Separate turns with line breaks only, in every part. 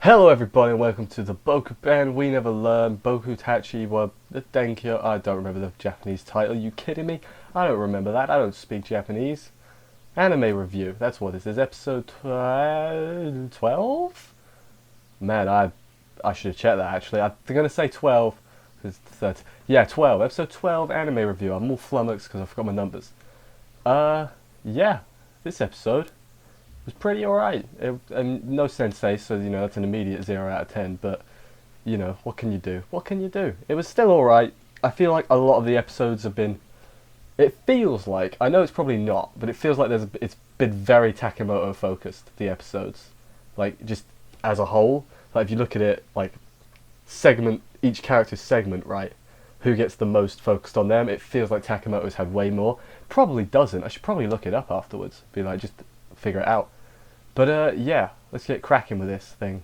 Hello everybody and welcome to the BOKUBEN We Never Learn Boku Tachi wa Denkyo. I don't remember the Japanese title. You kidding me? I don't remember that. I don't speak Japanese. Anime review. That's what this is. Episode 12? Man, I should have checked that actually. I'm going to say 12 because yeah, 12. Episode 12 anime review. I'm all flummoxed because I forgot my numbers. Yeah. This episode was pretty alright. And no sensei, so you know that's an immediate 0 out of 10. But you know, what can you do? What can you do? It was still alright. I feel like a lot of the episodes have been. It feels like, I know it's probably not, but it feels like it's been very Takemoto focused. The episodes, like just as a whole. Like if you look at it, like each character's segment, right? Who gets the most focused on them? It feels like Takemoto's had way more. Probably doesn't. I should probably look it up afterwards. Be like, just figure it out. But yeah, let's get cracking with this thing.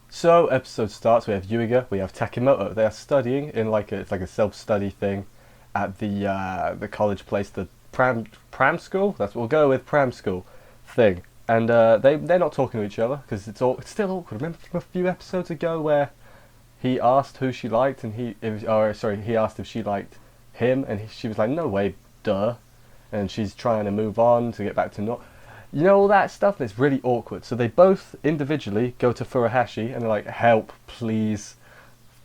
So episode starts. We have Yuiga, we have Takemoto. They are studying in it's like a self-study thing at the college place, the pram school. That's what we'll go with, pram school thing. And they're not talking to each other because it's still awkward. Remember from a few episodes ago where he asked who she liked and he asked if she liked him and she was like, no way, duh. And she's trying to move on to get back to not. You know, all that stuff, and it's really awkward. So they both individually go to Furuhashi and they're like, help, please,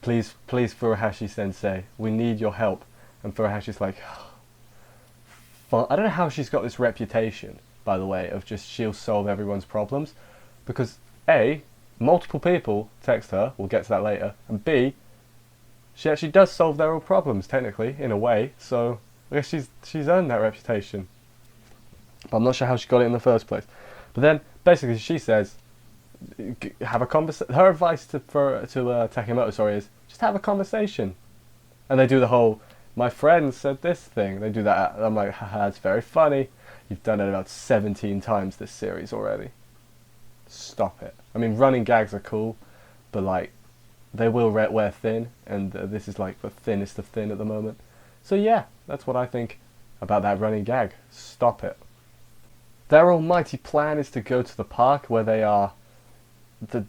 please, please, Furuhashi sensei, we need your help. And Furuhashi's like, I don't know how she's got this reputation, by the way, of just she'll solve everyone's problems. Because A, multiple people text her, we'll get to that later, and B, she actually does solve their own problems, technically, in a way, so I guess she's earned that reputation. But I'm not sure how she got it in the first place. But then, basically, she says, have a conversation. Her advice to Takemoto, is just have a conversation. And they do the whole, my friend said this thing. They do that. I'm like, haha, it's very funny. You've done it about 17 times this series already. Stop it. I mean, running gags are cool, but like, they will wear thin, and this is like the thinnest of thin at the moment. So yeah, that's what I think about that running gag. Stop it. Their almighty plan is to go to the park where they are. You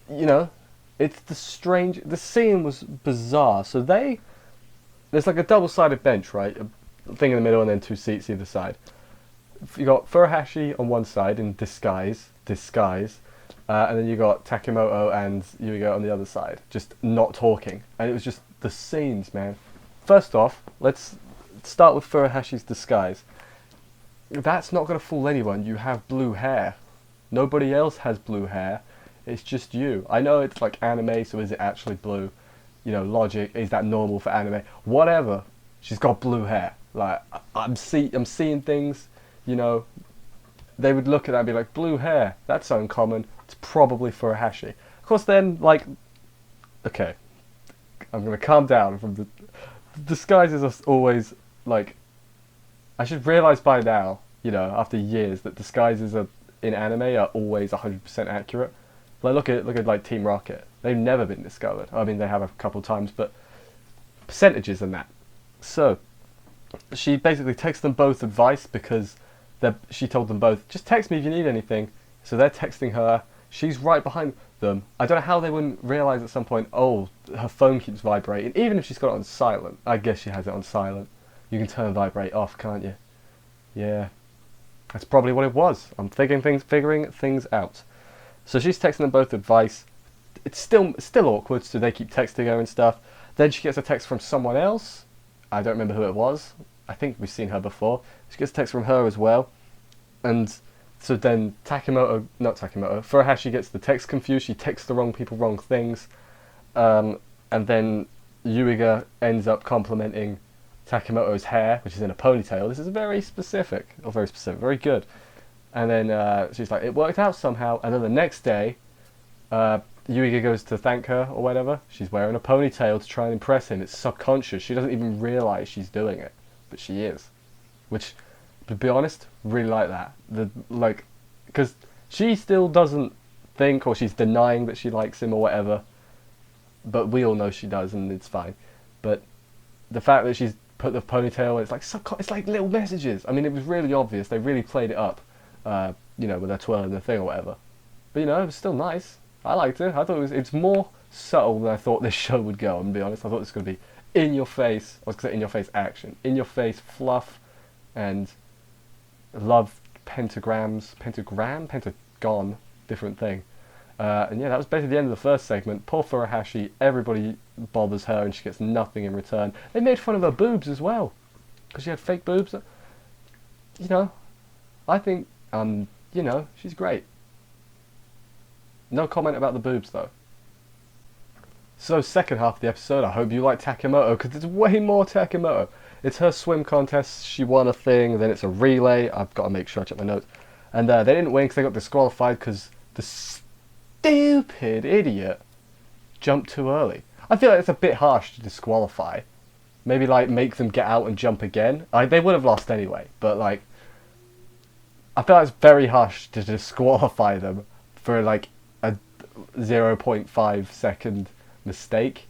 know, it's the scene was bizarre. So there's like a double-sided bench, right? A thing in the middle and then two seats either side. You got Furuhashi on one side in disguise, and then you got Takemoto and Yuiga on the other side, just not talking. And it was just the scenes, man. First off, let's start with Furuhashi's disguise. That's not going to fool anyone. You have blue hair. Nobody else has blue hair. It's just you. I know it's like anime, so is it actually blue? You know, logic, is that normal for anime? Whatever. She's got blue hair. Like, I'm seeing things, you know, they would look at that and be like, blue hair, that's uncommon. It's probably Furuhashi. Of course then, like, okay, I'm going to calm down from the disguises are always, like, I should realise by now, you know, after years, that disguises in anime are always 100% accurate. Like look at like Team Rocket. They've never been discovered. I mean, they have a couple times, but percentages and that. So she basically texts them both advice because she told them both, just text me if you need anything. So they're texting her. She's right behind them. I don't know how they wouldn't realise at some point, oh, her phone keeps vibrating. Even if she's got it on silent. I guess she has it on silent. You can turn vibrate off, can't you? Yeah, that's probably what it was. I'm figuring things out. So she's texting them both advice. It's still awkward, so they keep texting her and stuff. Then she gets a text from someone else. I don't remember who it was. I think we've seen her before. She gets a text from her as well. And so then Furuhashi gets the text confused. She texts the wrong people wrong things. And then Yuiga ends up complimenting Takemoto's hair, which is in a ponytail. This is very very good. And then she's like, it worked out somehow. And then the next day, Yuiga goes to thank her or whatever. She's wearing a ponytail to try and impress him. It's subconscious. She doesn't even realise she's doing it, but she is. Which, to be honest, really like that. Because she still doesn't think, or she's denying that she likes him or whatever. But we all know she does, and it's fine. But the fact that she's put the ponytail, it's like little messages. I mean, it was really obvious. They really played it up, you know, with her twirling the thing or whatever. But it was still nice. I liked it. I thought it's more subtle than I thought this show would go. I'm gonna be honest. I thought this was gonna be in your face. I was gonna say in your face action, in your face fluff, and love pentagon, different thing. And yeah, that was basically the end of the first segment. Poor Furuhashi, everybody bothers her and she gets nothing in return. They made fun of her boobs as well, because she had fake boobs. I think, she's great. No comment about the boobs though. So second half of the episode, I hope you like Takemoto, because it's way more Takemoto. It's her swim contest, she won a thing, then it's a relay, I've got to make sure I check my notes. And they didn't win because they got disqualified because the stupid idiot jumped too early. I feel like it's a bit harsh to disqualify. Maybe make them get out and jump again. They would have lost anyway, but I feel like it's very harsh to disqualify them for a 0.5 second mistake.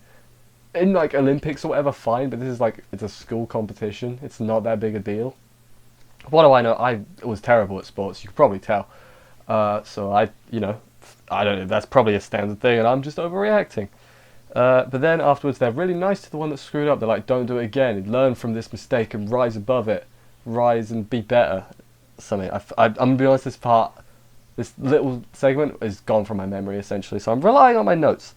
In Olympics or whatever, fine, but this is it's a school competition. It's not that big a deal. What do I know? I was terrible at sports, you could probably tell. So I don't know, that's probably a standard thing and I'm just overreacting. But then afterwards they're really nice to the one that screwed up. They're like, don't do it again, learn from this mistake and rise above it. Rise and be better. Something. I'm going to be honest, this little segment is gone from my memory essentially, so I'm relying on my notes.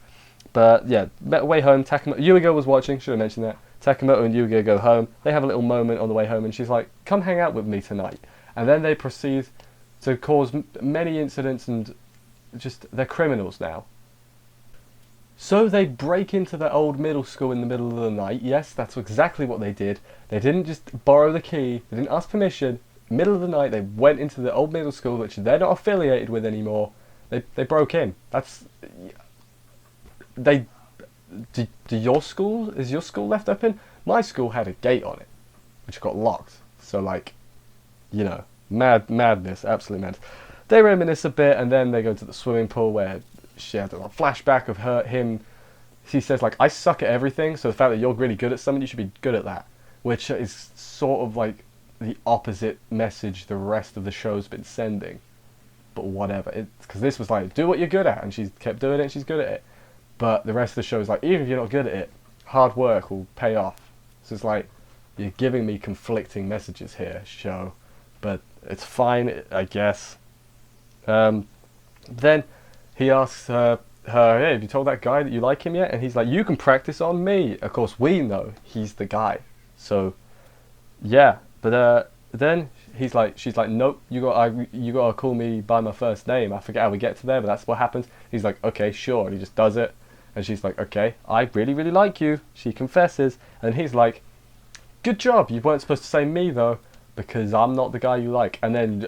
But yeah, way home, Yuiga was watching, should have mentioned that. Takemoto and Yuiga go home. They have a little moment on the way home and she's like, come hang out with me tonight. And then they proceed to cause many incidents and they're criminals now. So they break into their old middle school in the middle of the night. Yes, that's exactly what they did. They didn't just borrow the key, they didn't ask permission. Middle of the night, they went into the old middle school, which they're not affiliated with anymore. They broke in. Is your school left open? My school had a gate on it, which got locked. So madness, absolute madness. They reminisce a bit, and then they go to the swimming pool where she had a flashback of him. She says I suck at everything, so the fact that you're really good at something, you should be good at that. Which is sort of the opposite message the rest of the show's been sending. But whatever, because this was do what you're good at, and she's kept doing it and she's good at it. But the rest of the show is even if you're not good at it, hard work will pay off. So it's you're giving me conflicting messages here, show. But it's fine, I guess. Then he asks her, hey, have you told that guy that you like him yet? And he's like, you can practice on me. Of course, we know he's the guy. So, yeah. But then she's like, nope, you gotta call me by my first name. I forget how we get to there, but that's what happens. He's like, okay, sure. And he just does it. And she's like, okay, I really, really like you. She confesses. And he's like, good job. You weren't supposed to say me, though, because I'm not the guy you like. And then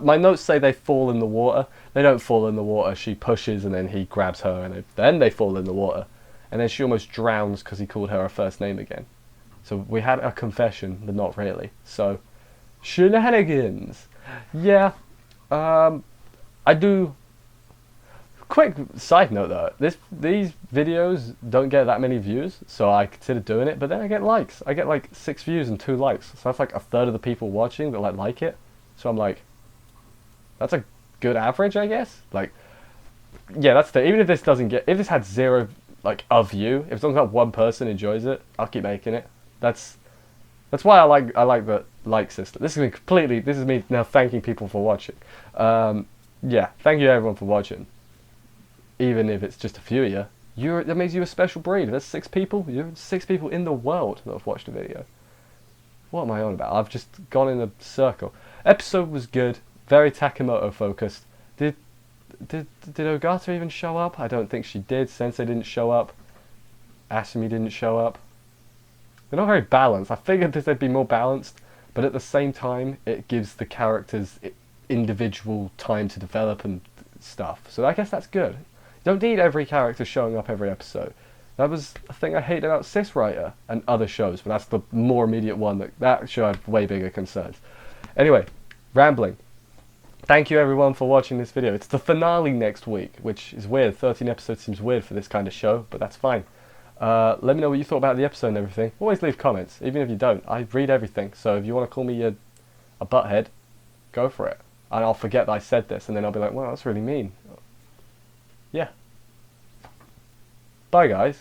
my notes say they fall in the water. They don't fall in the water. She pushes and then he grabs her and then they fall in the water. And then she almost drowns because he called her her first name again. So we had a confession, but not really. So, shenanigans. Yeah, I do. Quick side note though, these videos don't get that many views, so I consider doing it. But then I get likes. I get 6 views and 2 likes. So that's a third of the people watching that like it. So I'm like, that's a good average, I guess. Yeah, that's the. Even if this doesn't get, if this had 0 a view, if as one person enjoys it, I'll keep making it. That's why I like the like system. This is me now thanking people for watching. Yeah, thank you everyone for watching. Even if it's just a few of you, that makes you a special breed. There's 6 people. You're 6 people in the world that have watched a video. What am I on about? I've just gone in a circle. Episode was good, very Takemoto focused. Did Ogata even show up? I don't think she did. Sensei didn't show up. Asumi didn't show up. They're not very balanced. I figured they'd be more balanced, but at the same time, it gives the characters individual time to develop and stuff. So I guess that's good. You don't need every character showing up every episode. That was a thing I hated about Sis Writer and other shows, but that's the more immediate one. That show had way bigger concerns. Anyway, rambling. Thank you everyone for watching this video. It's the finale next week, which is weird. 13 episodes seems weird for this kind of show, but that's fine. Let me know what you thought about the episode and everything. Always leave comments, even if you don't. I read everything, so if you want to call me a butthead, go for it. And I'll forget that I said this, and then I'll be like, well, that's really mean. yeah. Bye, guys.